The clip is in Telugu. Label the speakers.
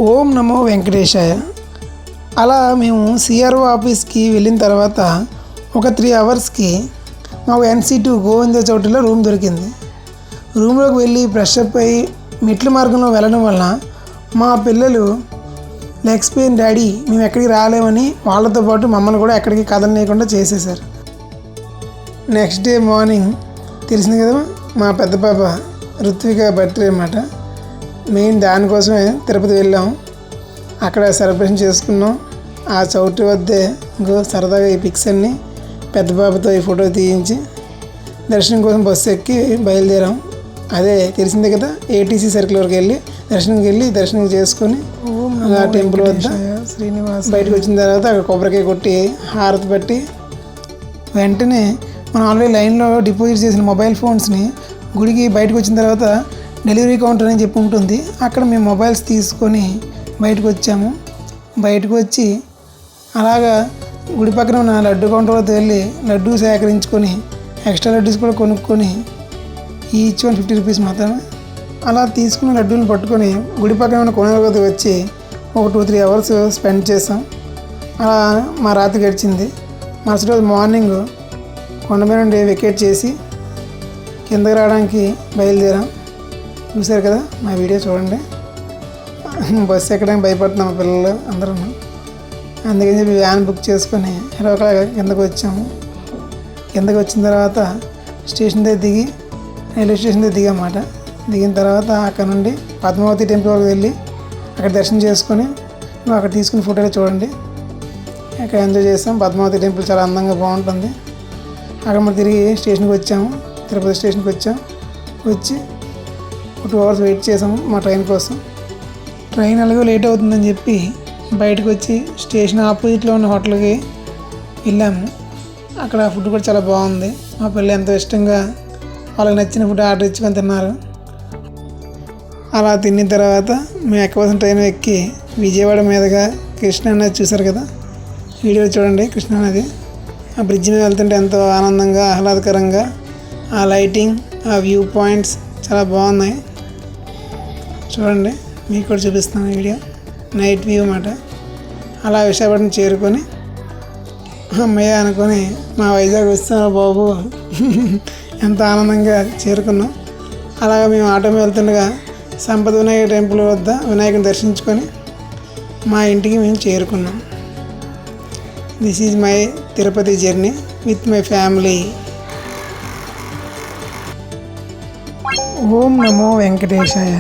Speaker 1: ఓం నమో వెంకటేశాయ. అలా మేము సిఆర్ఓ ఆఫీస్కి వెళ్ళిన తర్వాత ఒక 3 అవర్స్కి మాకు NC2 గోవింద చౌటిలో రూమ్ దొరికింది. రూమ్లోకి వెళ్ళి ఫ్రెష్ అప్ అయ్యి మెట్ల మార్గంలో వెళ్ళడం వలన మా పిల్లలు లెగ్స్ పెయిన్ డాడీ మేము ఎక్కడికి రాలేమని వాళ్ళతో పాటు మమ్మల్ని కూడా ఎక్కడికి కదలనీయకుండా చేసేసారు. నెక్స్ట్ డే మార్నింగ్ తెలిసింది కదా, మా పెద్ద పాప ఋత్విక బర్త్డే అన్నమాట. మెయిన్ దానికోసమే తిరుపతి వెళ్ళాము. అక్కడ సెలబ్రేషన్ చేసుకున్నాం. ఆ చౌటి వద్దే సరదాగా ఈ పిక్స్ అన్నీ పెద్ద పాపతో ఈ ఫోటో తీయించి దర్శనం కోసం బస్సు ఎక్కి బయలుదేరాం. అదే తెలిసిందే కదా, ATC సర్కిల్ వరకు వెళ్ళి దర్శనం చేసుకొని ఆ టెంపుల్ వద్ద శ్రీనివాస్ బయటకు వచ్చిన తర్వాత అక్కడ కొబ్బరికాయ కొట్టి హారతి పట్టి వెంటనే మనం ఆల్రెడీ లైన్లో డిపాజిట్ చేసిన మొబైల్ ఫోన్స్ని గుడికి బయటకు వచ్చిన తర్వాత డెలివరీ కౌంటర్ అని చెప్పి ఉంటుంది, అక్కడ మేము మొబైల్స్ తీసుకొని బయటకు వచ్చాము. బయటకు వచ్చి అలాగా గుడి పక్కన ఉన్న లడ్డు కౌంటర్ వద్ద వెళ్ళి లడ్డు సేకరించుకొని ఎక్స్ట్రా లడ్డూస్ కూడా కొనుక్కొని ఈచ్ 150 రూపీస్ మాత్రమే. అలా తీసుకున్న లడ్డూని పట్టుకొని గుడి పక్కన ఉన్న కొనుగోలు వద్ద వచ్చి ఒక 2-3 అవర్స్ స్పెండ్ చేసాం. అలా మా రాత్రి గడిచింది. మరుసటి రోజు మార్నింగ్ కొండపై నుండి వెకేట్ చేసి కిందకి రావడానికి బయలుదేరాం. చూశారు కదా, మా వీడియో చూడండి. బస్సు ఎక్కడానికి భయపడుతున్నాం పిల్లలు అందరూ. అందుకని చెప్పి వ్యాన్ బుక్ చేసుకొని కిందకు వచ్చాము. కిందకి వచ్చిన తర్వాత స్టేషన్ దగ్గర దిగి రైల్వే స్టేషన్ దగ్గర దిగమాట. దిగిన తర్వాత అక్కడ నుండి పద్మావతి టెంపుల్ వరకు వెళ్ళి అక్కడ దర్శనం చేసుకొని అక్కడ తీసుకుని ఫోటోలు చూడండి. అక్కడ ఎంజాయ్ చేస్తాం. పద్మావతి టెంపుల్ చాలా అందంగా బాగుంటుంది. అక్కడ మనం తిరిగి స్టేషన్కి వచ్చాము. తిరుపతి స్టేషన్కి వచ్చి 2 అవర్స్ వెయిట్ చేసాము మా ట్రైన్ కోసం. ట్రైన్ అలాగే లేట్ అవుతుందని చెప్పి బయటకు వచ్చి స్టేషన్ ఆపోజిట్లో ఉన్న హోటల్కి వెళ్ళాము. అక్కడ ఫుడ్ కూడా చాలా బాగుంది. మా పిల్లలు ఎంతో ఇష్టంగా వాళ్ళకి నచ్చిన ఫుడ్ ఆర్డర్ ఇచ్చుకొని తిన్నారు. అలా తిన్న తర్వాత మేము ఎక్కవలసిన ట్రైన్ ఎక్కి విజయవాడ మీదుగా కృష్ణా నది చూసారు కదా, వీడియో చూడండి. కృష్ణా నది ఆ బ్రిడ్జ్ మీద వెళ్తుంటే ఎంతో ఆనందంగా ఆహ్లాదకరంగా ఆ లైటింగ్, ఆ వ్యూ పాయింట్స్ చాలా బాగున్నాయి. చూడండి, మీకు కూడా చూపిస్తాను వీడియో. నైట్ వ్యూ అన్నమాట. అలా విశాఖపట్నం చేరుకొని అమ్మయ్య అనుకొని మా వైజాగ్ వస్తాను బాబు ఎంత ఆనందంగా చేరుకున్నాం. అలాగా మేము ఆటో మీద వెళ్తుండగా సంపద వినాయక టెంపుల్ వద్ద వినాయకుని దర్శించుకొని మా ఇంటికి మేము చేరుకున్నాం. This is my Tirupati journey with my family. ఓం నమో వెంకటేశాయ.